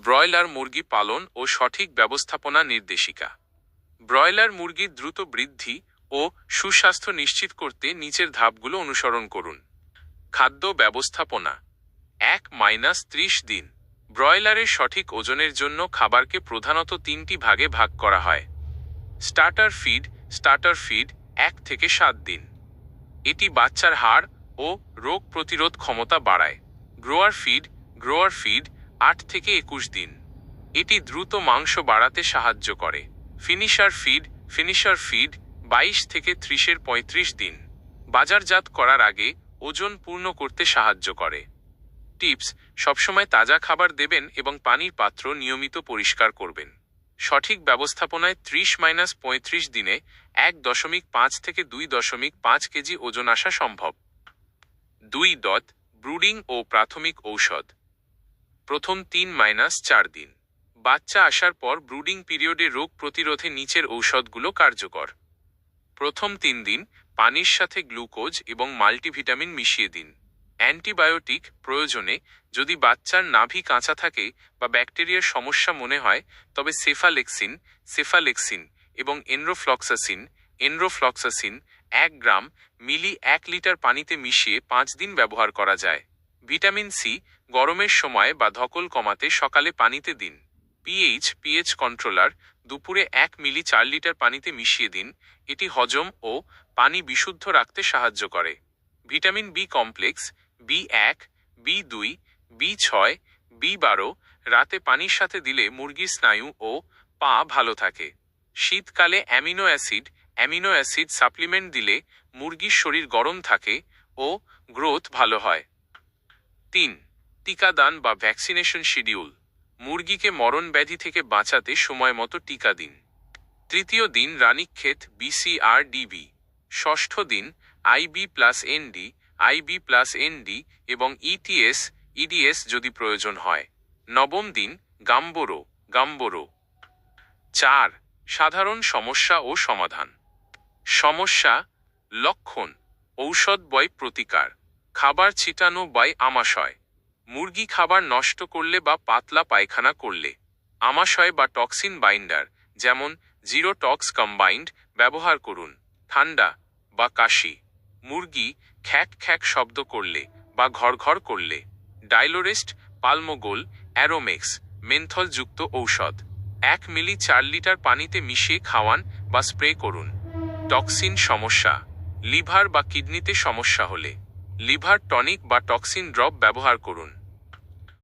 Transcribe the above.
Broiler মুরগি পালন ও সঠিক ব্যবস্থাপনা নির্দেশিকা। ব্রয়লার মুরগির দ্রুত বৃদ্ধি ও সুস্বাস্থ্য নিশ্চিত করতে নিচের ধাপগুলো অনুসরণ করুন। খাদ্য ব্যবস্থাপনা। 1-30 দিন। ব্রয়লারের সঠিক ওজনের জন্য খাবারকে প্রধানত 3টি ভাগে ভাগ করা হয়। স্টার্টার ফিড 1 থেকে 7 দিন। এটি বাচ্চার হাড় ও রোগ প্রতিরোধ ক্ষমতা বাড়ায়। গ্রোয়ার ফিড 8 থেকে 21 দিন। এটি দ্রুত মাংস বাড়াতে সাহায্য করে। ফিনিশার ফিড 22 থেকে 35 দিন। বাজারজাত করার আগে ওজন পূর্ণ করতে সাহায্য করে। টিপস: সবসময় তাজা খাবার দেবেন এবং পানির পাত্র নিয়মিত পরিষ্কার করবেন। সঠিক ব্যবস্থাপনায় 30-35 দিনে 1.5 থেকে 2.5 কেজি ওজন আসা সম্ভব। 2. ব্রুডিং ও প্রাথমিক ঔষধ। প্রথম 3-4 দিন। বাচ্চা আসার পর ব্রুডিং পিরিয়ডে রোগ প্রতিরোধে নিচের ঔষধগুলো কার্যকর। প্রথম 3 দিন পানির সাথে গ্লুকোজ এবং মাল্টিভিটামিন মিশিয়ে দিন। অ্যান্টিবায়োটিক প্রয়োজনে যদি বাচ্চার নাভি কাঁচা থাকে বা ব্যাকটেরিয়ার সমস্যা মনে হয় তবে সেফালেক্সিন এবং এনরোফ্লক্সাসিন 1 গ্রাম মিলি 1 লিটার পানিতে মিশিয়ে 5 দিন ব্যবহার করা যায়। ভিটামিন সি গরমের সময় বা ধকল কমাতে সকালে পানিতে দিন। পিএইচ কন্ট্রোলার দুপুরে 1 মিলি 4 লিটার পানিতে মিশিয়ে দিন। এটি হজম ও পানি বিশুদ্ধ রাখতে সাহায্য করে। Vitamin B complex B1, B2, B6, B12 রাতে পানির সাথে দিলে মুরগির স্নায়ু ও পা ভালো থাকে। শীতকালে অ্যামিনো অ্যাসিড সাপ্লিমেন্ট দিলে মুরগির শরীর গরম থাকে ও গ্রোথ ভালো হয়। 3. টিকাদান বা ভ্যাকসিনেশন শিডিউল। মুরগিকে মরণ ব্যাধি থেকে বাঁচাতে সময় মতো টিকা দিন। তৃতীয় দিন রানীক্ষেত BCR/DB। ষষ্ঠ দিন IB+ND এবং EDS যদি প্রয়োজন হয়। নবম দিন গাম্বোরো। 4. সাধারণ সমস্যা ও সমাধান। সমস্যা: লক্ষণ: ঔষধ বয় প্রতিকার, খাবার ছিটানো বাই আমাশয়, মুরগি খাবার নষ্ট করলে বা পাতলা পায়খানা করলে, আমাশয় বা টক্সিন বাইন্ডার যেমন জিরোটক্স কম্বাইন্ড ব্যবহার করুন। ঠান্ডা বা কাশি, মুরগি খ্যাক শব্দ করলে বা ঘড়ঘড় করলে। ডাইলোরেস্ট, পালমোগোল, অ্যারোমেক্স মেন্থলযুক্ত ঔষধ 1 মিলি 4 লিটার পানিতে মিশিয়ে খাওয়ান বা স্প্রে করুন। টক্সিন সমস্যা: লিভার বা কিডনিতে সমস্যা হলে লিভার টনিক বা টক্সিন ড্রপ ব্যবহার করুন।